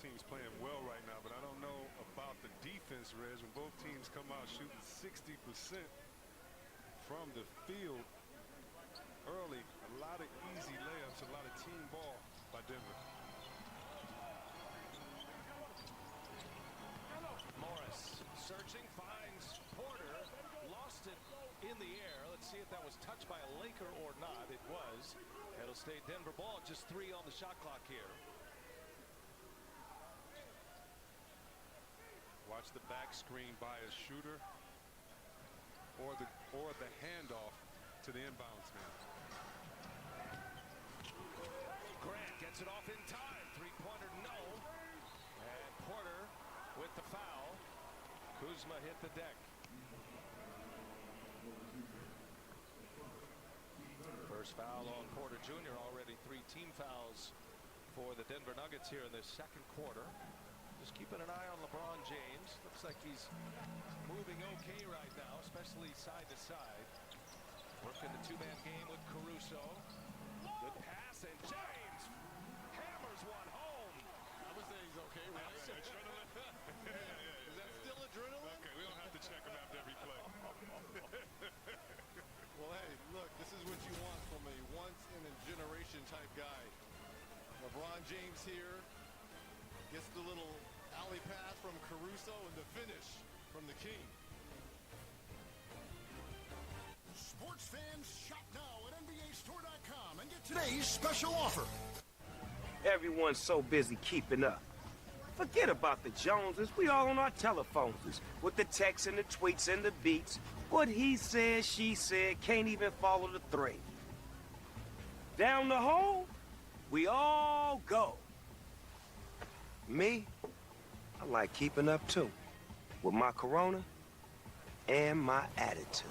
teams playing well right now, but I don't know about the defense, Reg. When both teams come out shooting 60% from the field early, a lot of easy layups, a lot of team ball by Denver. Morris searching, finds Porter, lost it in the air. Let's see if that was touched by a Laker or not. It was. It'll stay Denver ball. Just 3 on the shot clock here. Watch the back screen by a shooter or the handoff to the inbounds man. Grant gets it off in time. 3-pointer, no. And Porter with the foul. Kuzma hit the deck. First foul on Porter Jr. Already 3 team fouls for the Denver Nuggets here in this second quarter. Just keeping an eye on LeBron James. Looks like he's moving okay right now, especially side to side. Working the 2-man game with Caruso. Good pass, and James hammers one home. I would say he's okay, right? Is that still adrenaline? Okay, we don't have to check him after every play. Well, hey, look, this is what you want from a once-in-a-generation type guy. LeBron James here gets the little alley pass from Caruso and the finish from the King. Sports fans, shop now at NBAstore.com and get today's special offer. Everyone's so busy keeping up. Forget about the Joneses. We all on our telephones with the texts and the tweets and the beats. What he said, she said, can't even follow the thread. Down the hole, we all go. Me, I like keeping up too. With my Corona and my attitude.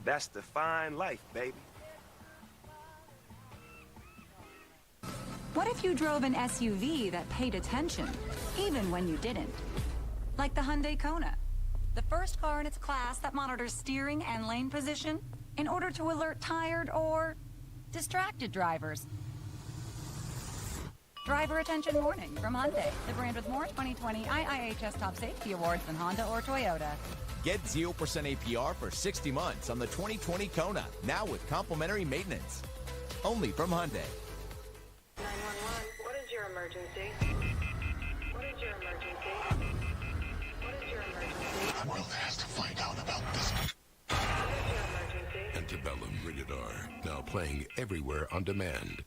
That's the fine life, baby. What if you drove an SUV that paid attention, even when you didn't? Like the Hyundai Kona, the first car in its class that monitors steering and lane position in order to alert tired or distracted drivers. Driver attention warning from Hyundai, the brand with more 2020 IIHS Top Safety Awards than Honda or Toyota. Get 0% APR for 60 months on the 2020 Kona, now with complimentary maintenance. Only from Hyundai. 911, what is your emergency? What is your emergency? What is your emergency? The world has to find out about this. What is your emergency? Antebellum Rated R, now playing everywhere on demand.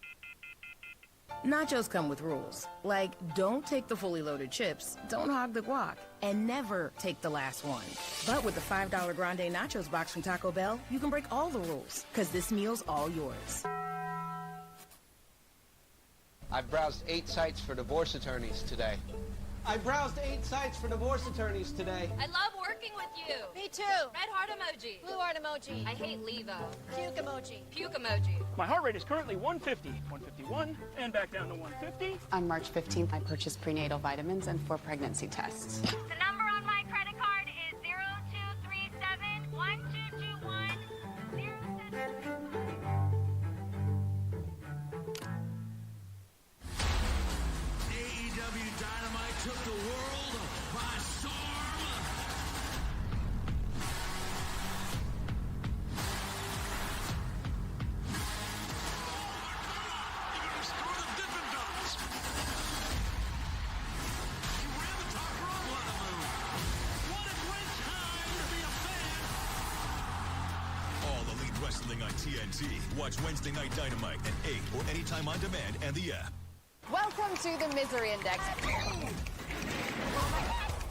Nachos come with rules, like don't take the fully loaded chips, don't hog the guac, and never take the last one. But with the $5 Grande Nachos box from Taco Bell, you can break all the rules, because this meal's all yours. I've browsed 8 sites for divorce attorneys today. I browsed 8 sites for divorce attorneys today. I love working with you. Me too. Red heart emoji. Blue heart emoji. I hate Levo. Puke emoji. Puke emoji. My heart rate is currently 150, 151, and back down to 150. On March 15th, I purchased prenatal vitamins and 4 pregnancy tests. The number on my credit card is 0237 1221 AEW Dynamite took the world by storm. Wrestling on TNT. Watch Wednesday Night Dynamite at 8 or anytime on demand and the app. Welcome to the Misery Index.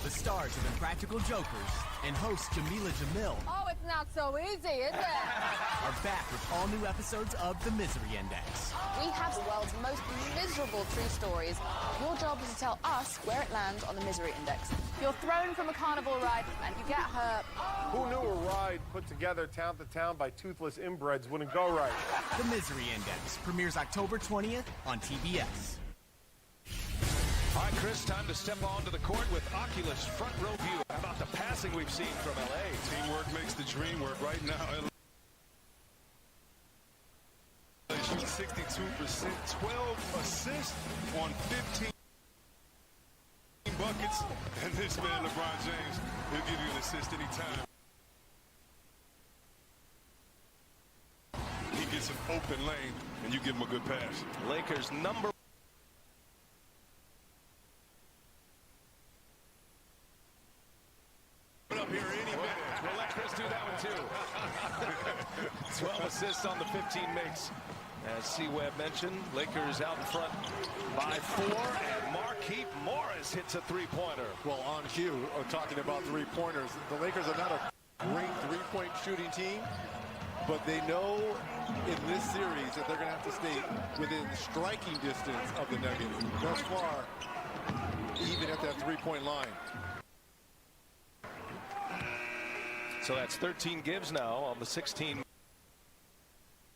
The stars of Impractical Jokers and host Jamila Jamil Oh, it's not so easy, is it? are back with all new episodes of The Misery Index. We have the world's most miserable true stories. Your job is to tell us where it lands on the Misery Index. You're thrown from a carnival ride and you get hurt. Who knew a ride put together town to town by toothless inbreds wouldn't go right? The Misery Index premieres October 20th on TBS. All right, Chris, time to step onto the court with Oculus front row view. How about the passing we've seen from L.A.? Teamwork makes the dream work right now. They shoot 62%, 12 assists on 15. buckets. And this man, LeBron James, he'll give you an assist anytime. He gets an open lane, and you give him a good pass. Lakers number up here any minute. We'll let Chris do that one too. 12 assists on the 15 makes. As C-Web mentioned, Lakers out in front by 4, and Markieff Morris hits a three-pointer. Well, on cue, talking about three-pointers, the Lakers are not a great three-point shooting team, but they know in this series that they're going to have to stay within striking distance of the Nuggets. Thus far, even at that three-point line. So that's 13 gives now on the 16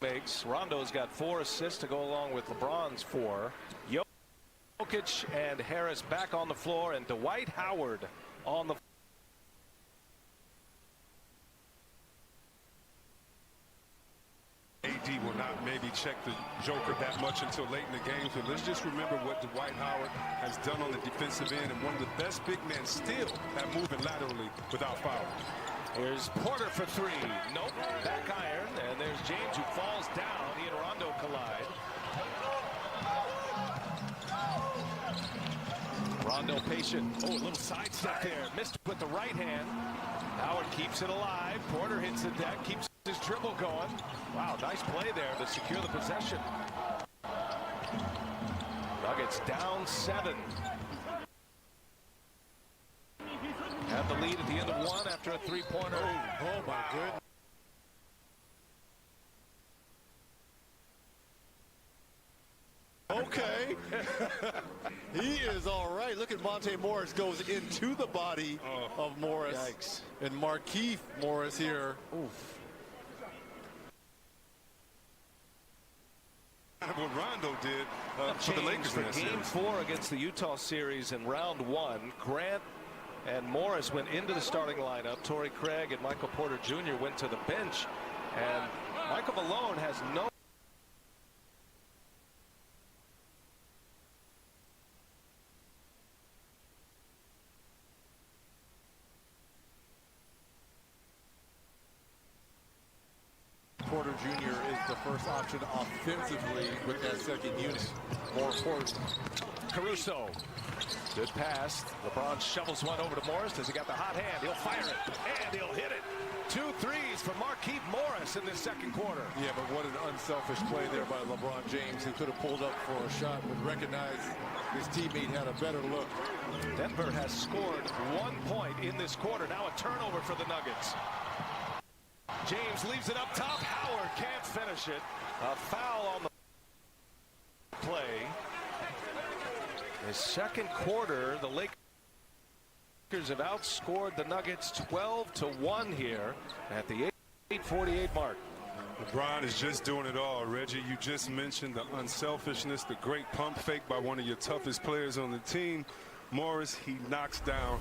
makes. Rondo's got 4 assists to go along with LeBron's 4. Jokic and Harris back on the floor, and Dwight Howard on the AD will not maybe check the Joker that much until late in the game. So let's just remember what Dwight Howard has done on the defensive end, and one of the best big men still at moving laterally without foul. Here's Porter for 3. Nope. Back iron. And there's James who falls down. He and Rondo collide. Rondo patient. Oh, a little sidestep there. Missed with the right hand. Howard keeps it alive. Porter hits the deck. Keeps his dribble going. Wow, nice play there to secure the possession. Nuggets down 7. Have the lead at the end of 1 after a three-pointer. Oh my goodness. Okay. He is all right. Look at Monte Morris goes into the body of Morris. Yikes. And Markieff Morris here. Oof. What Rondo did for the Lakers for Game 4 against the Utah series in round 1. Grant and Morris went into the starting lineup. Torrey Craig and Michael Porter Jr. went to the bench. And Michael Malone has no Porter Jr. is the first option offensively with that second unit. More important. Caruso. Good pass. LeBron shovels one over to Morris. Does he got the hot hand? He'll fire it. And he'll hit it. 2 threes for Markieff Morris in this second quarter. Yeah, but what an unselfish play there by LeBron James. He could have pulled up for a shot, but recognized his teammate had a better look. Denver has scored 1 point in this quarter. Now a turnover for the Nuggets. James leaves it up top. Howard can't finish it. A foul on the play. His second quarter, the Lakers have outscored the Nuggets 12-1 here at the 8:48 mark. LeBron is just doing it all. Reggie, you just mentioned the unselfishness, the great pump fake by one of your toughest players on the team. Morris, he knocks down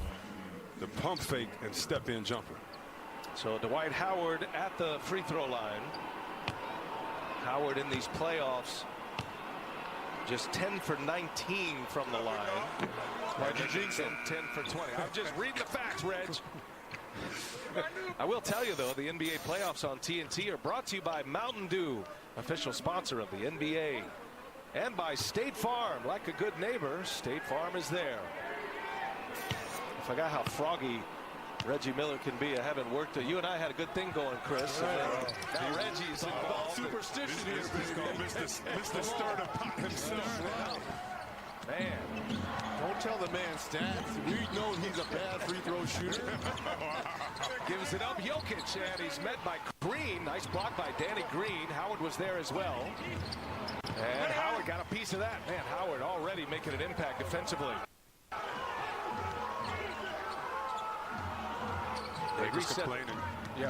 the pump fake and step-in jumper. So Dwight Howard at the free throw line. Howard in these playoffs just 10 for 19 from the line. Why'd you jinx him? 10 for 20. I'm just reading the facts, Reg. I will tell you, though, the NBA playoffs on TNT are brought to you by Mountain Dew, official sponsor of the NBA, and by State Farm. Like a good neighbor, State Farm is there. I forgot how froggy Reggie Miller can be. I haven't worked it. You and I had a good thing going, Chris. Now Reggie's involved. Superstition here. Mr. Stir the pot himself. Man. Don't tell the man stats. We know he's a bad free throw shooter. Gives it up. Jokic, and he's met by Green. Nice block by Danny Green. Howard was there as well. And Howard got a piece of that. Man, Howard already making an impact defensively.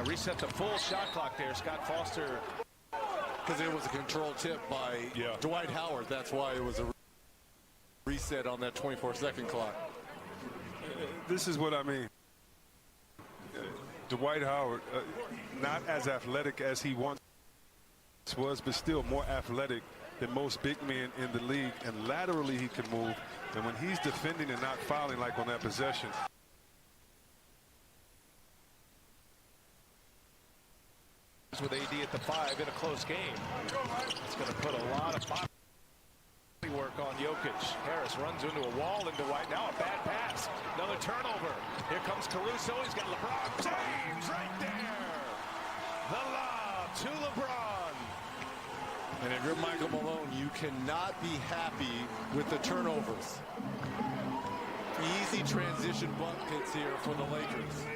Reset the full shot clock there. Scott Foster. Because it was a controlled tip by Dwight Howard. That's why it was a reset on that 24-second clock. This is what I mean. Dwight Howard, not as athletic as he once was, but still more athletic than most big men in the league, and laterally he can move. And when he's defending and not fouling like on that possession. With AD at the 5 in a close game. It's going to put a lot of body work on Jokic. Harris runs into a wall into White. Now a bad pass. Another turnover. Here comes Caruso. He's got LeBron James right there. The lob to LeBron. And if you're Michael Malone, you cannot be happy with the turnovers. Easy transition buckets here for the Lakers.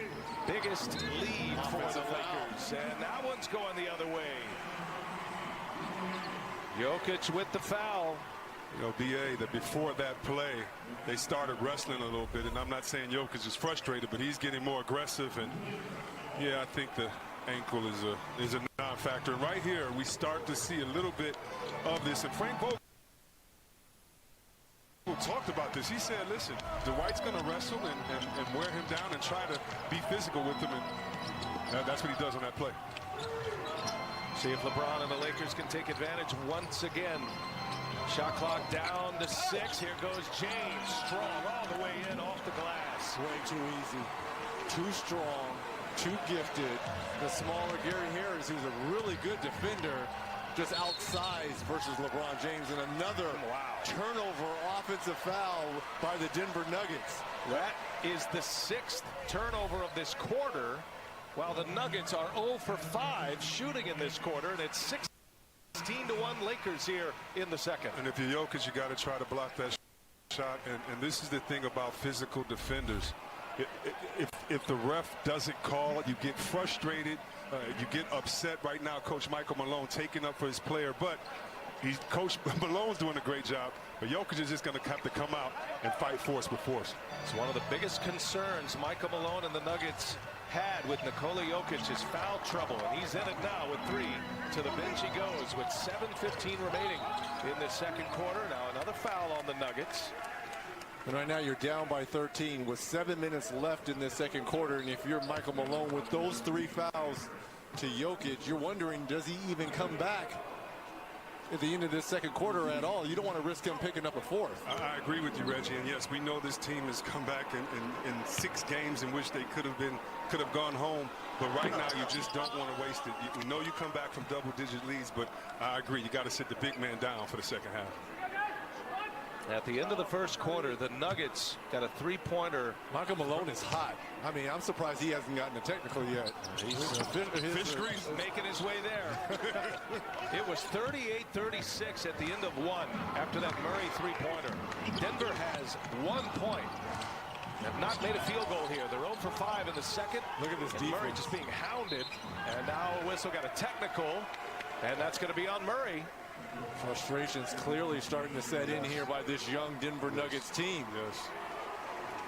Biggest lead for the Lakers, and that one's going the other way. Jokic with the foul. You know, BA, that before that play, they started wrestling a little bit, and I'm not saying Jokic is frustrated, but he's getting more aggressive, and yeah, I think the ankle is a non-factor. And right here, we start to see a little bit of this, and Frank Vogel talked about this. He said, listen, Dwight's going to wrestle and wear him down and try to be physical with him, and that's what he does on that play. See if LeBron and the Lakers can take advantage once again. Shot clock down to 6. Here goes James, strong all the way in off the glass. Way too easy, too strong, too gifted. The smaller Gary Harris, who's a really good defender, just outsized versus LeBron James, and another turnover offensive foul by the Denver Nuggets. That is the 6th turnover of this quarter, while the Nuggets are 0 for 5 shooting in this quarter, and it's 16-1 Lakers here in the second. And if you're Jokic, you got to try to block that shot, and this is the thing about physical defenders. If the ref doesn't call, you get frustrated, you get upset. Right now, Coach Michael Malone taking up for his player, but Coach Malone's doing a great job. But Jokic is just going to have to come out and fight force with force. It's one of the biggest concerns Michael Malone and the Nuggets had with Nikola Jokic is foul trouble, and he's in it now with 3. To the bench he goes with 7:15 remaining in the second quarter. Now another foul on the Nuggets. And right now you're down by 13 with 7 minutes left in this second quarter. And if you're Michael Malone with those 3 fouls to Jokic, you're wondering, does he even come back at the end of this second quarter at all? You don't want to risk him picking up a 4th. I agree with you, Reggie. And yes, we know this team has come back in 6 games in which they could have gone home. But right now, you just don't want to waste it. You know you come back from double-digit leads, but I agree. You got to sit the big man down for the second half. At the end of the first quarter, the Nuggets got a 3-pointer. Michael Malone is hot. I mean, I'm surprised he hasn't gotten a technical yet. Fish grease. Making his way there. It was 38-36 at the end of 1 after that Murray 3-pointer. Denver has 1 point. Have not made a field goal here. They're 0 for 5 in the second. Look at this defense. Murray just being hounded. And now a whistle, got a technical. And that's going to be on Murray. Frustration's clearly starting to set in here by this young Denver Nuggets team. Yes.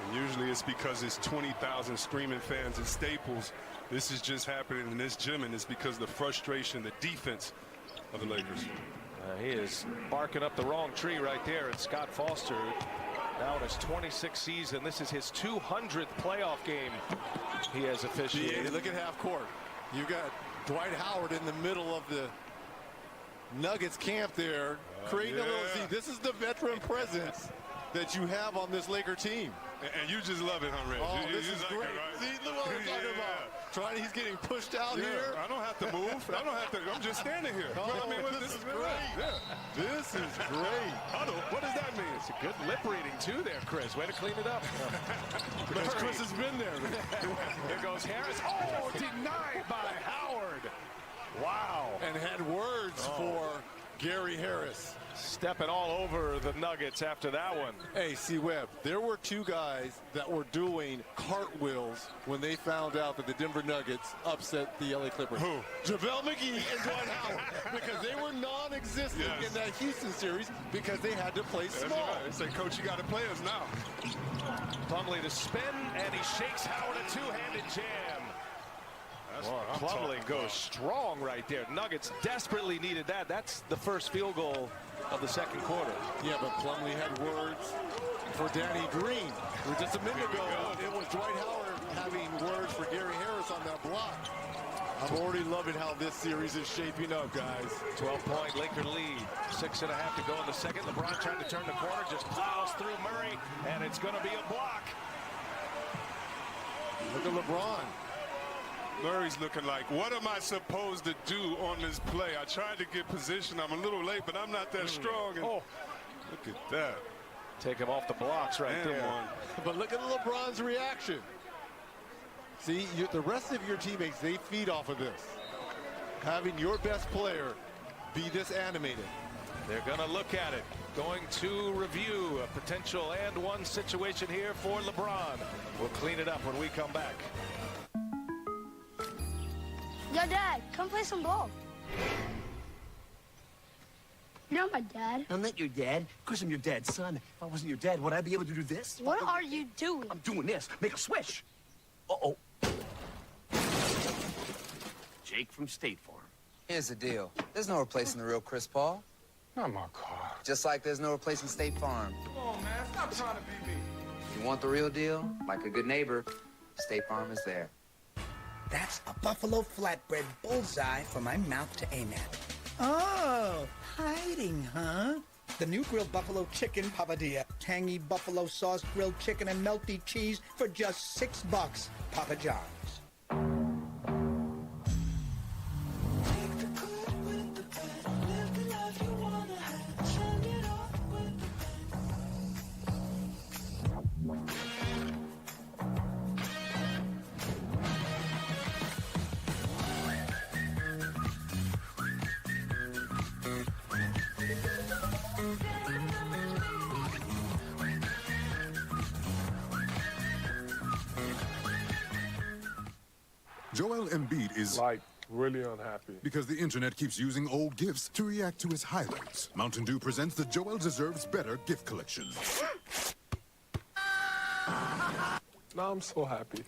And usually it's because it's 20,000 screaming fans at Staples. This is just happening in this gym, and it's because of the frustration, the defense of the Lakers. He is barking up the wrong tree right there. It's Scott Foster, now in his 26th season. This is his 200th playoff game he has officiated. Look at half court. You got Dwight Howard in the middle of the Nuggets camp there, creating a little. See, this is the veteran presence that you have on this Laker team. And you just love it, huh, Reg? Oh, this is great. Right? See, look what I'm talking about. He's getting pushed out here. I don't have to move. I don't have to. I'm just standing here. Oh, I mean, this is great. Yeah. This is great. What does that mean? It's a good lip reading, too, there, Chris. Way to clean it up. Because Chris has been there. Here goes Harris. Oh, denied by Howard. Wow. And had words for Gary Harris. Stepping all over the Nuggets after that one. Hey, C-Webb, there were 2 guys that were doing cartwheels when they found out that the Denver Nuggets upset the LA Clippers. Who? JaVale McGee and Dwight Howard. Because they were non-existent in that Houston series because they had to play small. Right. They say, Coach, you got to play us now. Plumlee to spin, and he shakes Howard a 2-handed jam. Plumlee goes strong right there. Nuggets desperately needed that. That's the first field goal of the second quarter. Yeah, but Plumlee had words for Danny Green. Just a minute ago, it was Dwight Howard having words for Gary Harris on that block. I'm Already loving how this series is shaping up, guys. 12-point Laker lead. 6.5 to go in the second. LeBron trying to turn the corner, just plows through Murray, and it's going to be a block. Look at LeBron. Murray's looking like, what am I supposed to do on this play? I tried to get position. I'm a little late, but I'm not that strong. And look at that. Take him off the blocks right there. But look at LeBron's reaction. See, the rest of your teammates, they feed off of this. Having your best player be this animated. They're going to look at it. Going to review a potential and one situation here for LeBron. We'll clean it up when we come back. Yo, Dad, come play some ball. You're not my dad. I'm not your dad. Of course I'm your dad's son. If I wasn't your dad, would I be able to do this? What are you doing? I'm doing this. Make a swish. Uh-oh. Jake from State Farm. Here's the deal. There's no replacing the real Chris Paul. Not my car. Just like there's no replacing State Farm. Come on, man. Stop trying to be me. You want the real deal? Like a good neighbor, State Farm is there. That's a buffalo flatbread bullseye for my mouth to aim at. Oh, hiding, huh? The new grilled buffalo chicken papadilla. Tangy buffalo sauce, grilled chicken, and melty cheese for just $6. Papa John's. Joel Embiid is really unhappy because the internet keeps using old gifts to react to his highlights. Mountain Dew presents the Joel Deserves Better gift collection. Now I'm so happy.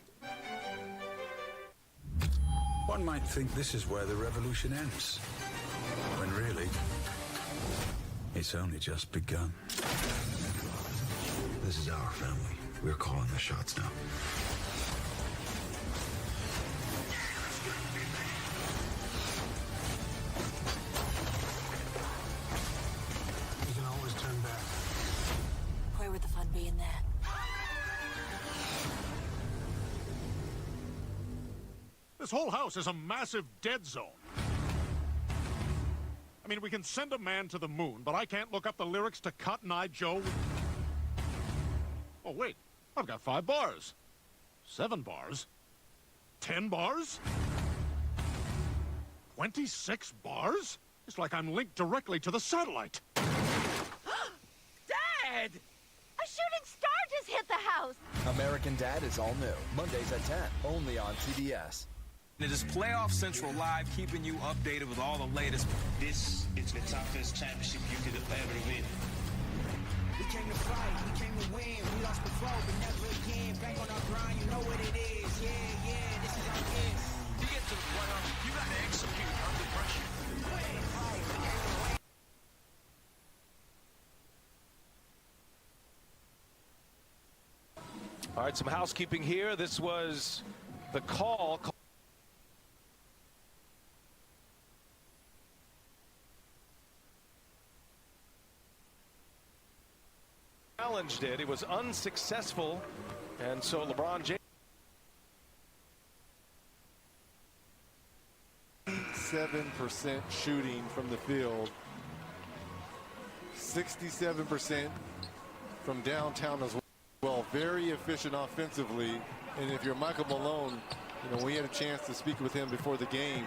One might think this is where the revolution ends, when really, it's only just begun. This is our family. We're calling the shots now. You can always turn back. Where would the fun be in that? This whole house is a massive dead zone. I mean, we can send a man to the moon, but I can't look up the lyrics to Cotton Eye Joe. Oh, wait. I've got 5 bars. 7 bars. 10 bars? 26 bars? It's like I'm linked directly to the satellite. Dad! A shooting star just hit the house! American Dad is all new. Mondays at 10, only on CBS. It is Playoff Central Live, keeping you updated with all the latest. This is the toughest championship you could have ever win. We came to fight, we came to win. We lost before, but never again. Back on our grind, you know what it is. Yeah, this is our kiss. To get to the playoffs, you got to execute under pressure. All right, some housekeeping here. This was the call. Challenged it. It was unsuccessful, and so LeBron James. 7% shooting from the field. 67% from downtown as well. Very efficient offensively. And if you're Michael Malone, you know, we had a chance to speak with him before the game.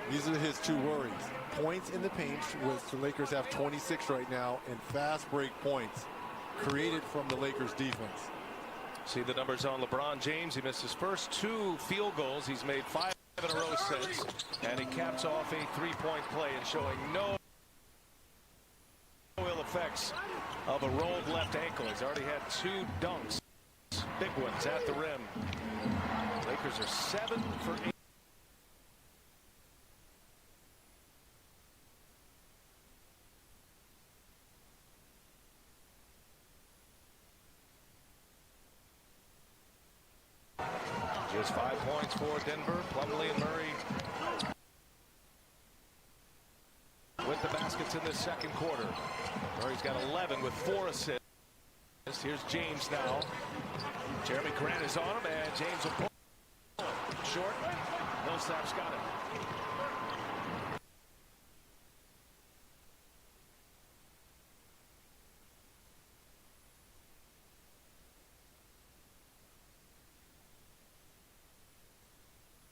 These are his 2 worries. Points in the paint, which the Lakers have 26 right now, and fast break points created from the Lakers defense. See the numbers on LeBron James. He missed his first 2 field goals. He's made 5 in a row since, and he caps off a 3-point play and showing no ill effects of a rolled left ankle. He's already had 2 dunks, big ones at the rim. Lakers are 7 for 8. Just 5 points for Denver. Plumlee and Murray with the baskets in this second quarter. Murray's got 11 with 4 assists. Here's James now. Jeremy Grant is on him, and James will pull. Short. Millsap's got it.